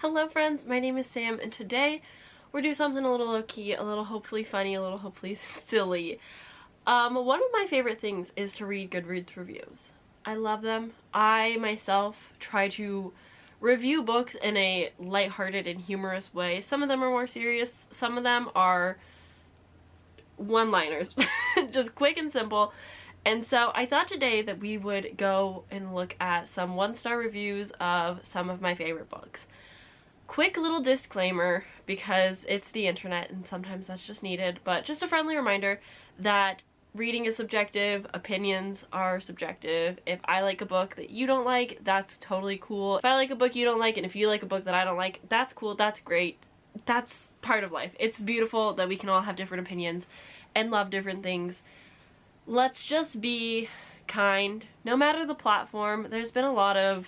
Hello friends, my name is Sam and today we're doing something a little low-key, a little hopefully funny, a little hopefully silly. One of my favorite things is to read Goodreads reviews. I love them. I myself try to review books in a lighthearted and humorous way. Some of them are more serious, some of them are one-liners, just quick and simple. And so I thought today that we would go and look at some one-star reviews of some of my favorite books. Quick little disclaimer, because it's the internet and sometimes that's just needed, but just a friendly reminder that reading is subjective, opinions are subjective. If I like a book that you don't like, that's totally cool. If I like a book you don't like and if you like a book that I don't like, that's cool, that's great. That's part of life. It's beautiful that we can all have different opinions and love different things. Let's just be kind. No matter the platform, there's been a lot of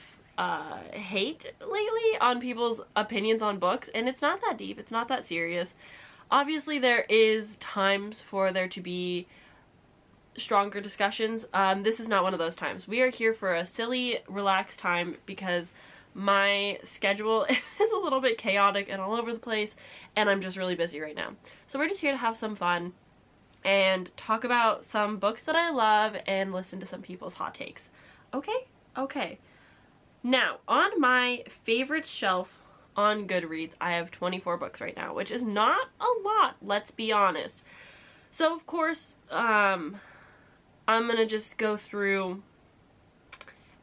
hate lately on people's opinions on books, and it's not that deep, it's not that serious. Obviously there is times for there to be stronger discussions. This is not one of those times. We are here for a silly, relaxed time because my schedule is a little bit chaotic and all over the place, and I'm just really busy right now. So we're just here to have some fun and talk about some books that I love and listen to some people's hot takes. Okay? Okay. Now, on my favorites shelf on Goodreads, I have 24 books right now, which is not a lot, let's be honest. So, of course, I'm gonna just go through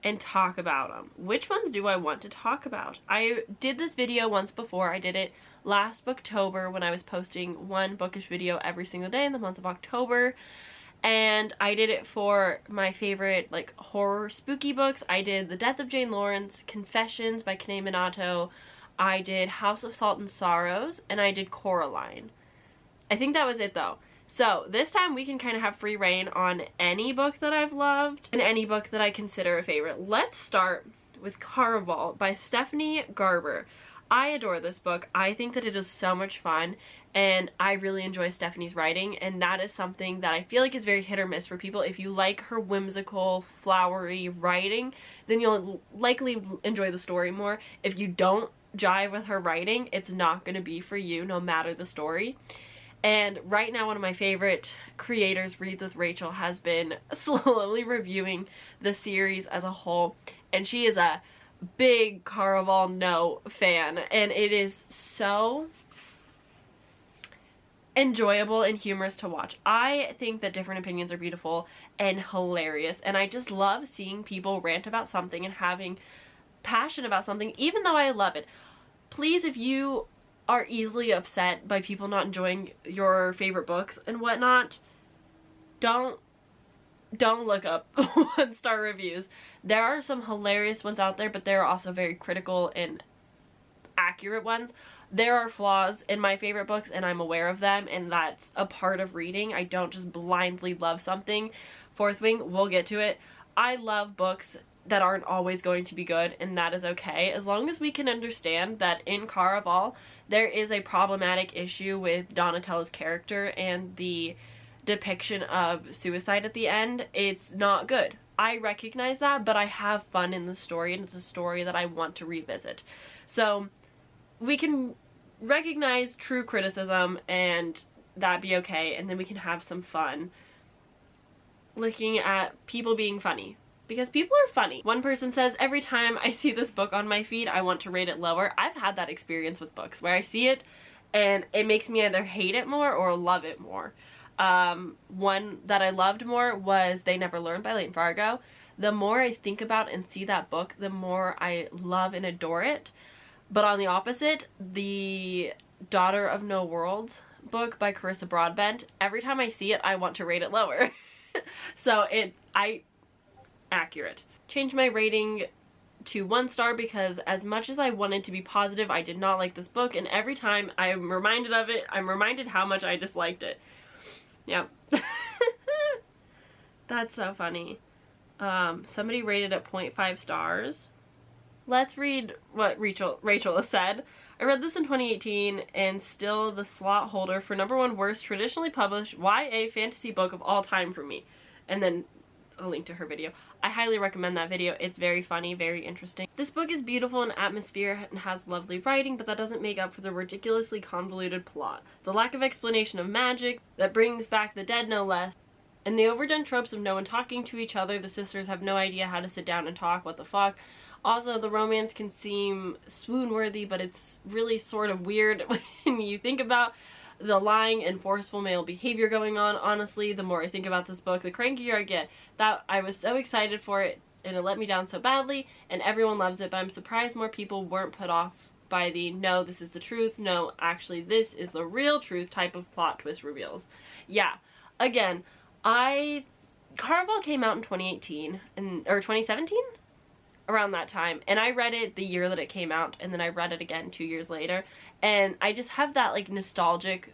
and talk about them. Which ones do I want to talk about? I did this video once before. I did it last Booktober when I was posting one bookish video every single day in the month of October. And I did it for my favorite like horror spooky books. I did The Death of Jane Lawrence, Confessions by Kanae Minato, I did House of Salt and Sorrows, and I did Coraline. I think that was it though. So this time we can kind of have free reign on any book that I've loved and any book that I consider a favorite. Let's start with Caraval by Stephanie Garber. I adore this book. I think that it is so much fun and I really enjoy Stephanie's writing, and that is something that I feel like is very hit or miss for people. If you like her whimsical, flowery writing, then you'll likely enjoy the story more. If you don't jive with her writing, it's not going to be for you no matter the story. And right now one of my favorite creators, Reads with Rachel, has been slowly reviewing the series as a whole, and she is a big Caraval No fan, and it is so enjoyable and humorous to watch. I think that different opinions are beautiful and hilarious, and I just love seeing people rant about something and having passion about something, even though I love it. Please, if you are easily upset by people not enjoying your favorite books and whatnot, don't look up one-star reviews. There are some hilarious ones out there, but there are also very critical and accurate ones. There are flaws in my favorite books and I'm aware of them, and that's a part of reading. I don't just blindly love something. Fourth Wing, we'll get to it. I love books that aren't always going to be good, and that is okay, as long as we can understand that in Caraval there is a problematic issue with Donatella's character and the depiction of suicide at the end. It's not good. I recognize that, but I have fun in the story, and it's a story that I want to revisit. So we can recognize true criticism and that be okay, and then we can have some fun looking at people being funny, because people are funny. One person says, every time I see this book on my feed, I want to rate it lower. I've had that experience with books where I see it and it makes me either hate it more or love it more. One that I loved more was They Never Learn by Leighton Fargo. The more I think about and see that book, the more I love and adore it. But on the opposite, the Daughter of No Worlds book by Carissa Broadbent, every time I see it, I want to rate it lower. So accurate. Changed my rating to 1 star because as much as I wanted to be positive, I did not like this book, and every time I'm reminded of it, I'm reminded how much I disliked it. Yeah. That's so funny. Somebody rated it 0.5 stars. Let's read what Rachel has said. I read this in 2018 and still the slot holder for #1 worst traditionally published YA fantasy book of all time for me. And then a link to her video. I highly recommend that video. It's very funny, very interesting. This book is beautiful in atmosphere and has lovely writing, but that doesn't make up for the ridiculously convoluted plot. The lack of explanation of magic that brings back the dead, no less, and the overdone tropes of no one talking to each other. The sisters have no idea how to sit down and talk. What the fuck? Also, the romance can seem swoon-worthy, but it's really sort of weird when you think about the lying and forceful male behavior going on. Honestly, the more I think about this book, the crankier I get. That I was so excited for it, and it let me down so badly, and everyone loves it, but I'm surprised more people weren't put off by the no, this is the truth, no, actually this is the real truth type of plot twist reveals. Yeah, again, Caraval came out in 2018, or 2017? Around that time, and I read it the year that it came out, and then I read it again 2 years later, and I just have that like nostalgic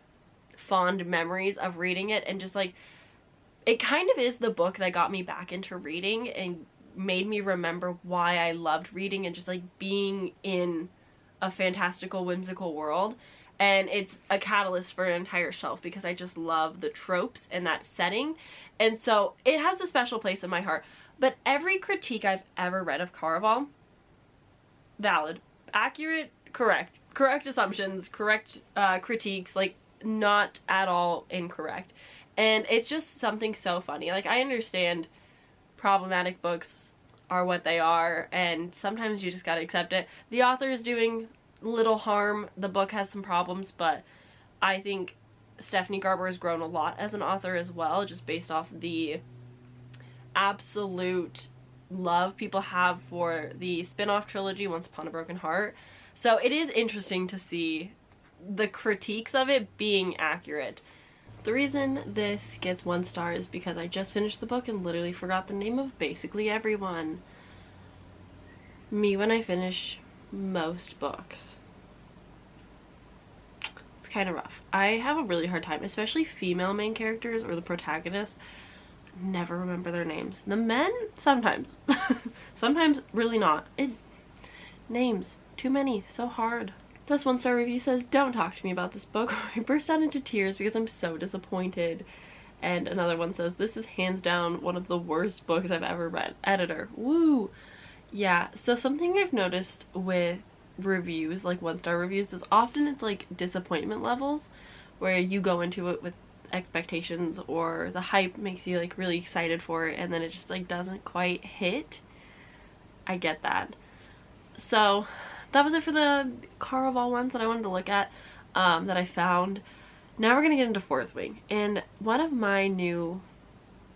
fond memories of reading it, and just like it kind of is the book that got me back into reading and made me remember why I loved reading and just like being in a fantastical, whimsical world. And it's a catalyst for an entire shelf because I just love the tropes and that setting, and so it has a special place in my heart. But every critique I've ever read of Caraval, valid, accurate, correct assumptions, correct critiques, like not at all incorrect. And it's just something so funny. Like, I understand problematic books are what they are, and sometimes you just gotta accept it. The author is doing little harm. The book has some problems, but I think Stephanie Garber has grown a lot as an author as well, just based off the absolute love people have for the spin-off trilogy Once Upon a Broken Heart. So it is interesting to see the critiques of it being accurate. The reason this gets 1 star is because I just finished the book and literally forgot the name of basically everyone. Me when I finish most books. It's kind of rough. I have a really hard time, especially female main characters or the protagonist. Never remember their names. The men, sometimes. Sometimes really not. Names, too many, so hard. This 1 star review says, don't talk to me about this book. I burst out into tears because I'm so disappointed. And another one says, this is hands down one of the worst books I've ever read. Editor, woo. Yeah, so something I've noticed with reviews, like 1 star reviews, is often it's like disappointment levels where you go into it with expectations, or the hype makes you like really excited for it, and then it just like doesn't quite hit. I get that. So that was it for the Caraval ones that I wanted to look at, that I found. Now we're gonna get into Fourth Wing, and one of my new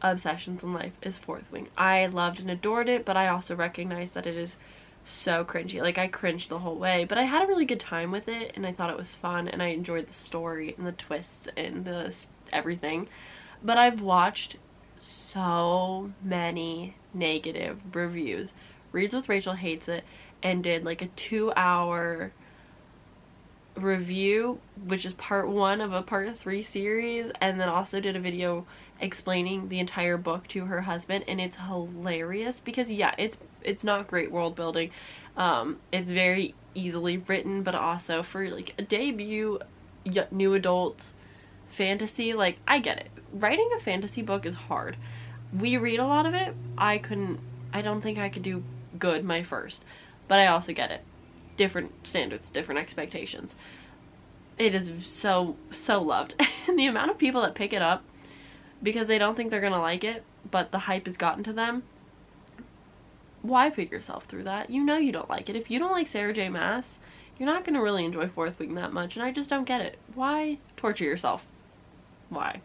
obsessions in life is Fourth Wing. I loved and adored it, but I also recognize that it is so cringy. Like, I cringed the whole way, but I had a really good time with it, and I thought it was fun, and I enjoyed the story and the twists and the everything. But I've watched so many negative reviews. Reads with Rachel hates it, and did like a 2-hour review, which is part 1 of a part 3 series, and then also did a video explaining the entire book to her husband, and it's hilarious because yeah, it's not great world building. It's very easily written, but also for like a debut new adult fantasy, like, I get it. Writing a fantasy book is hard. We read a lot of it. I don't think I could do good my first, but I also get it. Different standards, different expectations. It is so loved. And the amount of people that pick it up because they don't think they're gonna like it, but the hype has gotten to them. Why put yourself through that? You know you don't like it. If you don't like Sarah J. Maas, you're not gonna really enjoy Fourth Wing that much, and I just don't get it. Why torture yourself? Why?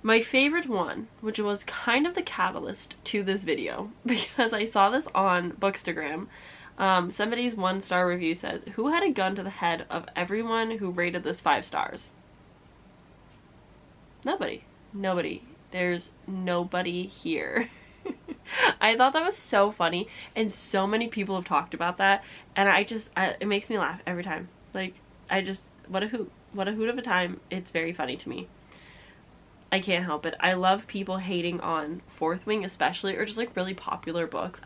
My favorite one, which was kind of the catalyst to this video, because I saw this on Bookstagram. Somebody's 1 star review says, who had a gun to the head of everyone who rated this 5 stars? Nobody. There's nobody here. I thought that was so funny, and so many people have talked about that, and it makes me laugh every time. Like, what a hoot of a time. It's very funny to me. I can't help it. I love people hating on Fourth Wing especially, or just like really popular books.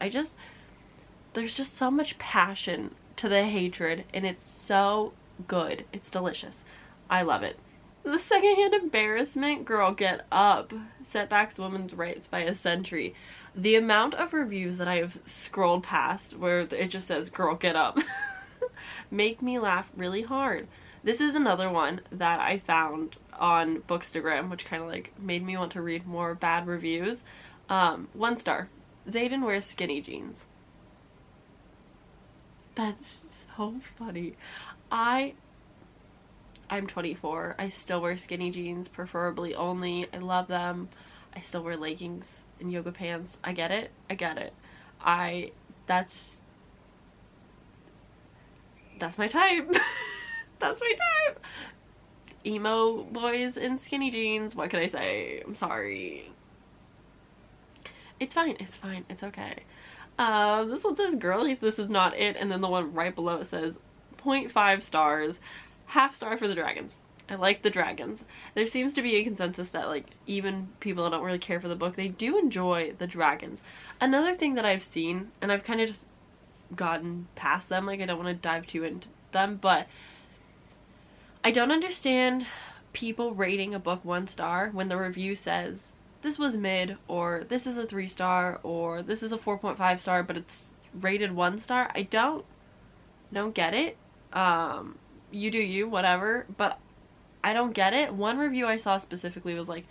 There's just so much passion to the hatred, and it's so good. It's delicious. I love it. The secondhand embarrassment, girl, get up. Setbacks women's rights by a century. The amount of reviews that I have scrolled past where it just says, girl, get up, make me laugh really hard. This is another one that I found on Bookstagram, which kind of like made me want to read more bad reviews. 1 star. Zayden wears skinny jeans. That's so funny. I'm 24. I still wear skinny jeans, preferably only. I love them. I still wear leggings and yoga pants. I get it. I get it. That's my type. That's my type. Emo boys in skinny jeans. What can I say? I'm sorry. It's fine. It's fine. It's okay. This one says girlies, this is not it. And then the one right below it says 0.5 stars. Half star for the dragons. I like the dragons. There seems to be a consensus that like even people that don't really care for the book, they do enjoy the dragons. Another thing that I've seen, and I've kind of just gotten past them, like I don't want to dive too into them, but I don't understand people rating a book 1 star when the review says this was mid, or this is a 3 star, or this is a 4.5 star, but it's rated 1 star. I don't get it. You do you, whatever, but I don't get it. One review I saw specifically was like,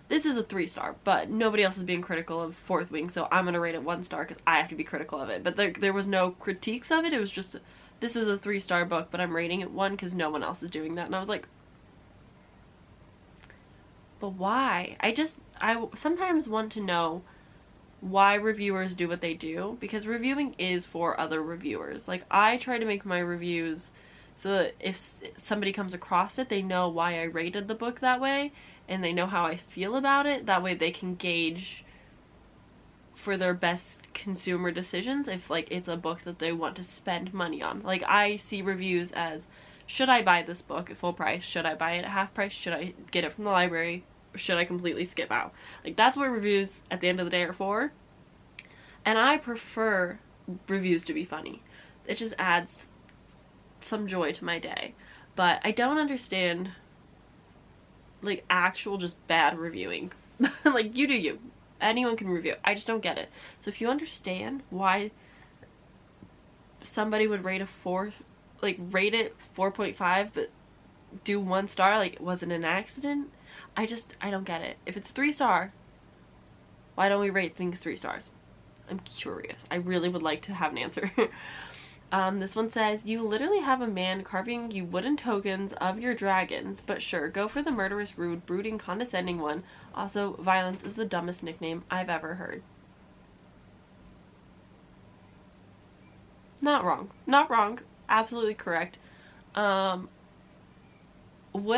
this is a 3 star, but nobody else is being critical of Fourth Wing, so I'm gonna rate it 1 star because I have to be critical of it. But there was no critiques of it. It was just, this is a 3 star book, but I'm rating it 1 because no one else is doing that. And I was like, but why? I sometimes want to know why reviewers do what they do, because reviewing is for other reviewers. Like, I try to make my reviews so that if somebody comes across it, they know why I rated the book that way, and they know how I feel about it. That way they can gauge for their best consumer decisions if, like, it's a book that they want to spend money on. Like, I see reviews as, should I buy this book at full price? Should I buy it at half price? Should I get it from the library? Or should I completely skip out? Like, that's what reviews at the end of the day are for. And I prefer reviews to be funny. It just adds some joy to my day. But I don't understand, like, actual just bad reviewing. Like, you do you. Anyone can review. I just don't get it. So if you understand why somebody would rate rate it 4.5 but do 1 star, like it wasn't an accident, I don't get it. If it's 3 star, why don't we rate things 3 stars? I'm curious. I really would like to have an answer. This one says, you literally have a man carving you wooden tokens of your dragons, but sure, go for the murderous, rude, brooding, condescending one. Also, violence is the dumbest nickname I've ever heard. Not wrong. Not wrong. Absolutely correct. Would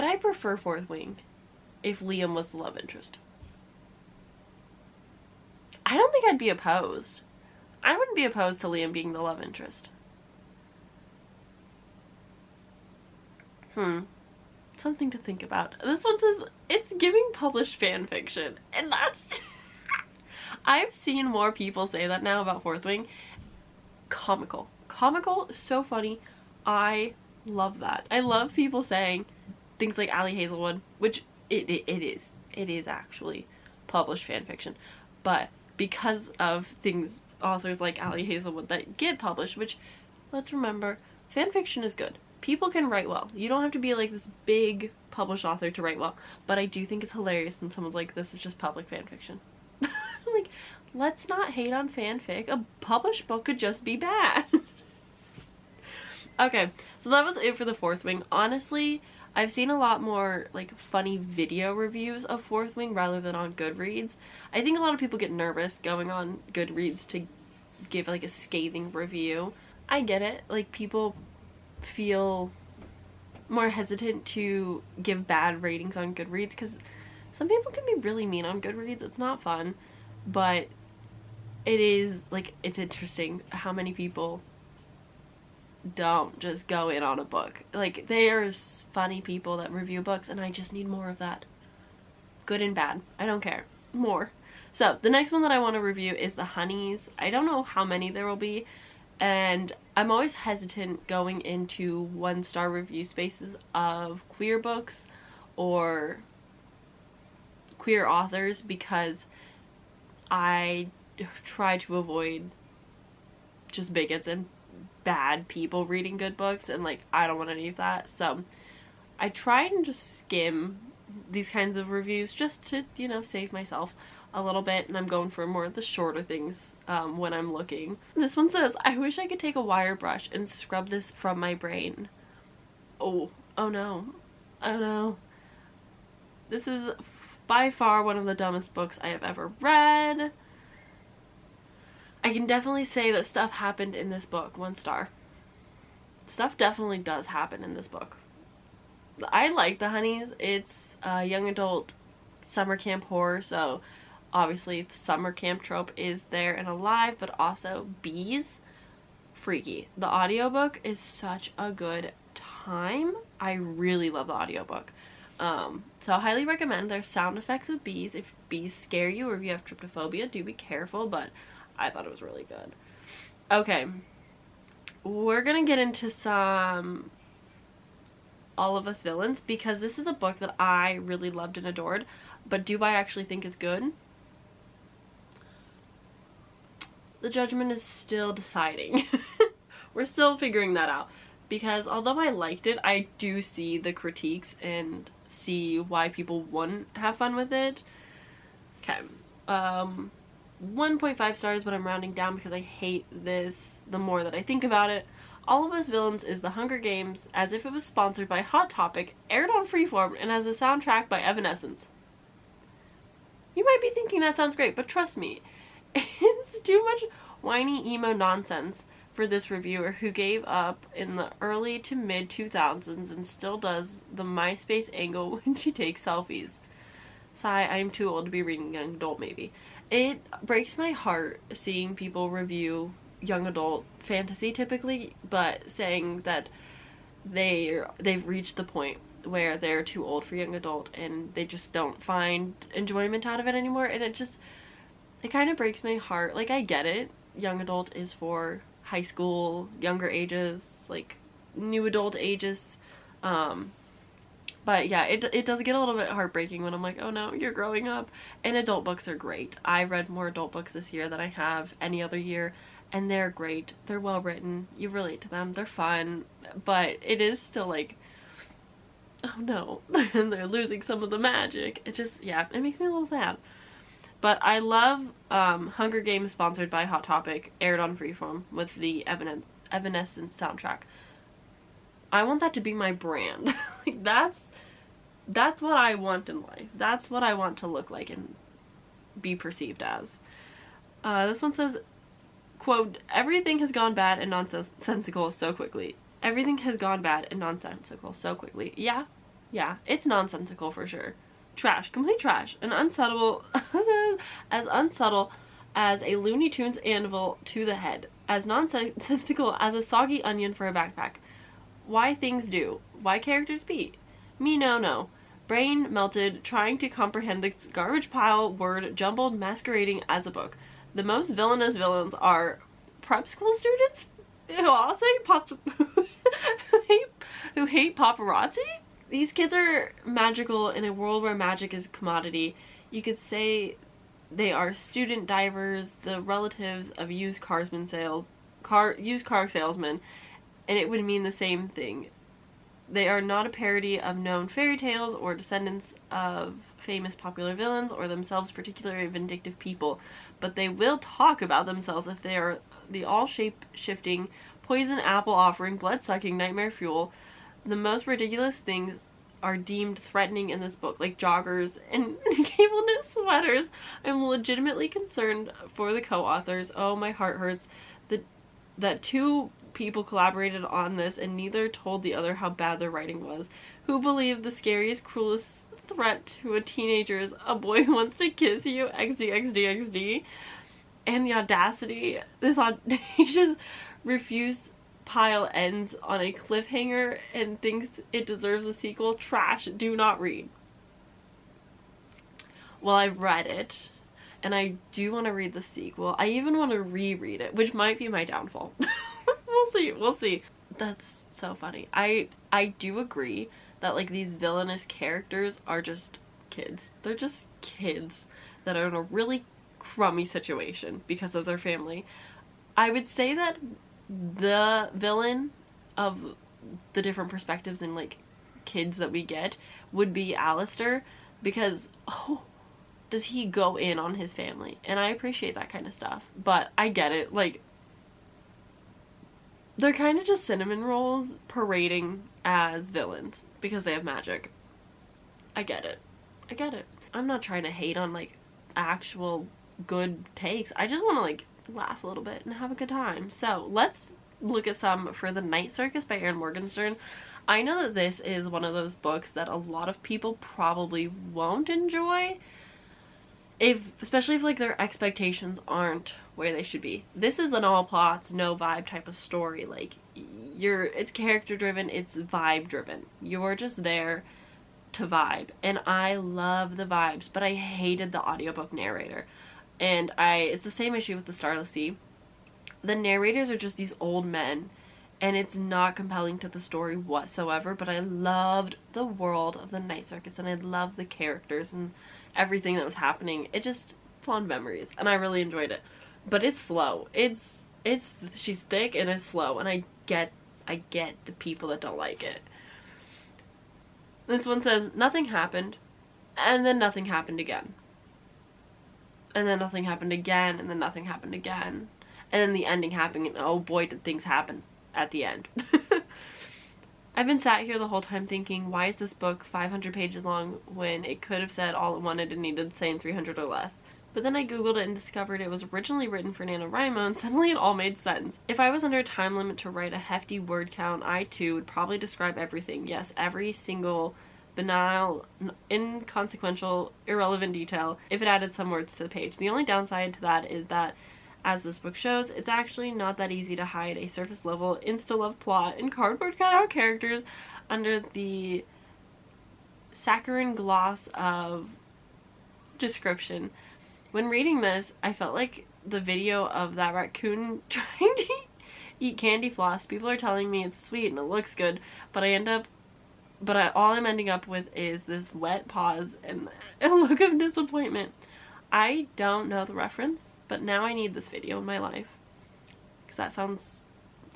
I prefer Fourth Wing if Liam was the love interest? I don't think I'd be opposed. I wouldn't be opposed to Liam being the love interest. Something to think about. This one says, it's giving published fan fiction. And that's... I've seen more people say that now about Fourth Wing. Comical. Comical, so funny. I love that. I love people saying things like Ali Hazelwood, which it is. It is actually published fan fiction. But because of things, authors like Ali Hazelwood that get published, which, let's remember, fan fiction is good. People can write well. You don't have to be like this big published author to write well. But I do think it's hilarious when someone's like, this is just public fan fiction. Like, let's not hate on fanfic. A published book could just be bad. Okay, so that was it for the Fourth Wing. Honestly, I've seen a lot more like funny video reviews of Fourth Wing rather than on Goodreads. I think a lot of people get nervous going on Goodreads to give like a scathing review. I get it. Like, people feel more hesitant to give bad ratings on Goodreads because some people can be really mean on Goodreads. It's not fun, but it is, like, it's interesting how many people don't just go in on a book. Like, there's funny people that review books, and I just need more of that. Good and bad. I don't care. More. So, the next one that I want to review is The Honeys. I don't know how many there will be, and I'm always hesitant going into 1-star review spaces of queer books or queer authors because I try to avoid just bigots and bad people reading good books, and like I don't want any of that. So I try and just skim these kinds of reviews just to, you know, save myself a little bit, and I'm going for more of the shorter things when I'm looking. This one says, I wish I could take a wire brush and scrub this from my brain. Oh no. Oh no. This is by far one of the dumbest books I have ever read. I can definitely say that stuff happened in this book. 1 star. Stuff definitely does happen in this book. I like The Honeys. It's a young adult summer camp horror, so obviously the summer camp trope is there and alive, but also bees. Freaky. The audiobook is such a good time. I really love the audiobook. So I highly recommend. There's sound effects of bees. If bees scare you or if you have trypophobia, do be careful, but I thought it was really good. Okay. We're gonna get into some All of Us Villains because this is a book that I really loved and adored, but do I actually think it's good? The judgment is still deciding. We're still figuring that out because although I liked it, I do see the critiques and see why people wouldn't have fun with it. Okay. 1.5 stars, but I'm rounding down because I hate this the more that I think about it. All of Us Villains is The Hunger Games as if it was sponsored by Hot Topic, aired on Freeform, and has a soundtrack by Evanescence. You might be thinking that sounds great, but trust me, it's too much whiny emo nonsense for this reviewer who gave up in the early to mid 2000s and still does the MySpace angle when she takes selfies. Sigh, I am too old to be reading young adult maybe. It breaks my heart seeing people review young adult fantasy typically, but saying that they've reached the point where they're too old for young adult and they just don't find enjoyment out of it anymore, and it kind of breaks my heart. Like, I get it, young adult is for high school, younger ages, like new adult ages, but yeah, it does get a little bit heartbreaking when I'm like, oh no, you're growing up. And adult books are great. I read more adult books this year than I have any other year, and they're great. They're well written. You relate to them. They're fun. But it is still like, oh no, they're losing some of the magic. It just, yeah, it makes me a little sad. But I love Hunger Games sponsored by Hot Topic, aired on Freeform with the Evanescence soundtrack. I want that to be my brand. Like, that's what I want in life. That's what I want to look like and be perceived as. This one says, quote, everything has gone bad and nonsensical so quickly. Everything has gone bad and nonsensical so quickly. Yeah, it's nonsensical for sure. Trash, complete trash, and unsubtle, as unsubtle as a Looney Tunes anvil to the head, as nonsensical as a soggy onion for a backpack. Why things do, why characters be. Me no. Brain melted, trying to comprehend this garbage pile word jumbled masquerading as a book. The most villainous villains are prep school students who also who hate paparazzi. These kids are magical in a world where magic is commodity. You could say they are student divers, the relatives of used car salesmen, and it would mean the same thing. They are not a parody of known fairy tales or descendants of famous popular villains or themselves particularly vindictive people, but they will talk about themselves if they are the all-shape-shifting, poison apple offering, blood-sucking nightmare fuel. The most ridiculous things are deemed threatening in this book, like joggers and cable knit sweaters. I'm legitimately concerned for the co-authors. Oh, my heart hurts that two people collaborated on this and neither told the other how bad their writing was. Who believed the scariest, cruelest threat to a teenager is a boy who wants to kiss you, XD. And the audacity, this audacious refuse pile ends on a cliffhanger and thinks it deserves a sequel. Trash. Do not read. Well, I read it, and I do want to read the sequel. I even want to reread it, which might be my downfall. We'll see. That's So funny. I do agree that like these villainous characters are just kids. They're just kids that are in a really crummy situation because of their family. I would say that the villain of the different perspectives and like kids that we get would be Alistair, because does he go in on his family, and I appreciate that kind of stuff. But I get it, like they're kind of just cinnamon rolls parading as villains because they have magic. I get it. I get it. I'm not trying to hate on like actual good takes. I just want to like laugh a little bit and have a good time. So let's look at some for The Night Circus by Erin Morgenstern. I know that this is one of those books that a lot of people probably won't enjoy, especially if like their expectations aren't where they should be. This is an all plots, no vibe type of story. Like it's character driven, it's vibe driven. You're just there to vibe, and I love the vibes, but I hated the audiobook narrator. And it's the same issue with The Starless Sea. The narrators are just these old men, and it's not compelling to the story whatsoever, but I loved the world of the Night Circus, and I loved the characters and everything that was happening. It just fond memories, and I really enjoyed it. But it's slow. She's thick and it's slow, and I get the people that don't like it. This one says, nothing happened, and then nothing happened again. And then nothing happened again, and then nothing happened again. And then the ending happened, and oh boy, did things happen at the end. I've been sat here the whole time thinking, why is this book 500 pages long when it could have said all it wanted and needed to say in 300 or less? But then I googled it and discovered it was originally written for NaNoWriMo, and suddenly it all made sense. If I was under a time limit to write a hefty word count, I too would probably describe everything. Yes, every single banal, inconsequential, irrelevant detail if it added some words to the page. The only downside to that is that, as this book shows, it's actually not that easy to hide a surface level insta-love plot and cardboard cutout characters under the saccharine gloss of description. When reading this, I felt like the video of that raccoon trying to eat candy floss. People are telling me it's sweet and it looks good, but all I'm ending up with is this wet pause and a look of disappointment. I don't know the reference, but now I need this video in my life, because that sounds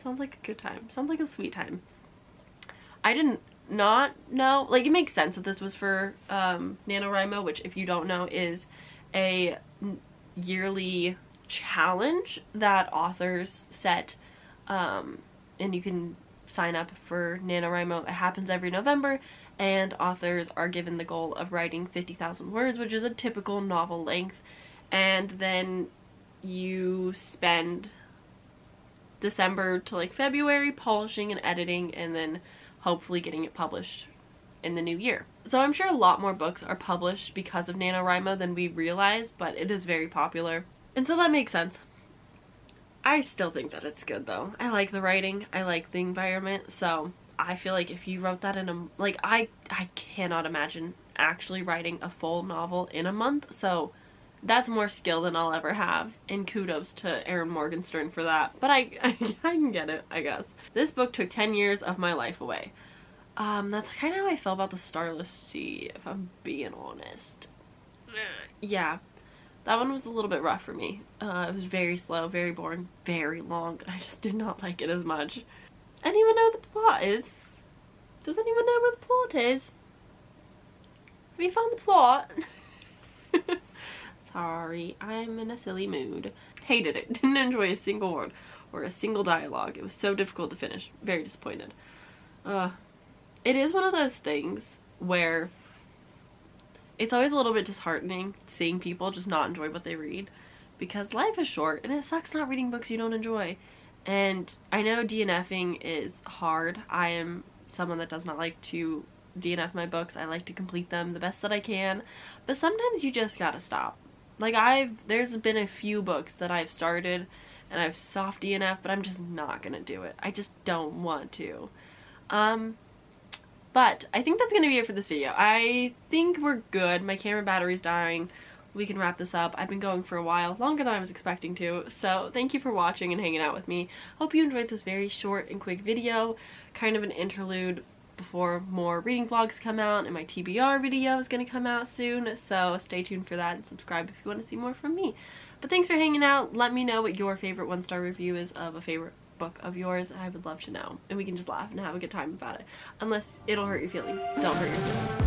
like a good time. Sounds like a sweet time. I didn't not know, like, it makes sense that this was for NaNoWriMo, which, if you don't know, is a yearly challenge that authors set, and you can sign up for NaNoWriMo. It happens every November, and authors are given the goal of writing 50,000 words, which is a typical novel length, and then you spend December to like February polishing and editing, and then hopefully getting it published in the new year. So I'm sure a lot more books are published because of NaNoWriMo than we realize, but it is very popular, and so that makes sense. I still think that it's good though. I like the writing, I like the environment, so I feel like if you wrote that in a, like, I cannot imagine actually writing a full novel in a month, so that's more skill than I'll ever have, and kudos to Erin Morgenstern for that, but I can get it, I guess. This book took 10 years of my life away. That's kind of how I felt about The Starless Sea, if I'm being honest. Yeah, that one was a little bit rough for me. It was very slow, very boring, very long, and I just did not like it as much. I don't even know what the plot is. Does anyone know what the plot is? Have you found the plot? Sorry, I'm in a silly mood. Hated it. Didn't enjoy a single word or a single dialogue. It was so difficult to finish. Very disappointed. It is one of those things where it's always a little bit disheartening seeing people just not enjoy what they read, because life is short and it sucks not reading books you don't enjoy. And I know DNFing is hard. I am someone that does not like to DNF my books. I like to complete them the best that I can, but sometimes you just gotta stop. Like, there's been a few books that I've started and I've soft DNF, but I'm just not gonna do it. I just don't want to. But I think that's gonna be it for this video. I think we're good. My camera battery's dying. we can wrap this up. I've been going for a while, longer than I was expecting to, so thank you for watching and hanging out with me. Hope you enjoyed this very short and quick video, kind of an interlude before more reading vlogs come out, and my TBR video is going to come out soon, so stay tuned for that and subscribe if you want to see more from me. But thanks for hanging out. Let me know what your favorite 1-star review is of a favorite book of yours. I would love to know, and we can just laugh and have a good time about it. Unless it'll hurt your feelings. Don't hurt your feelings.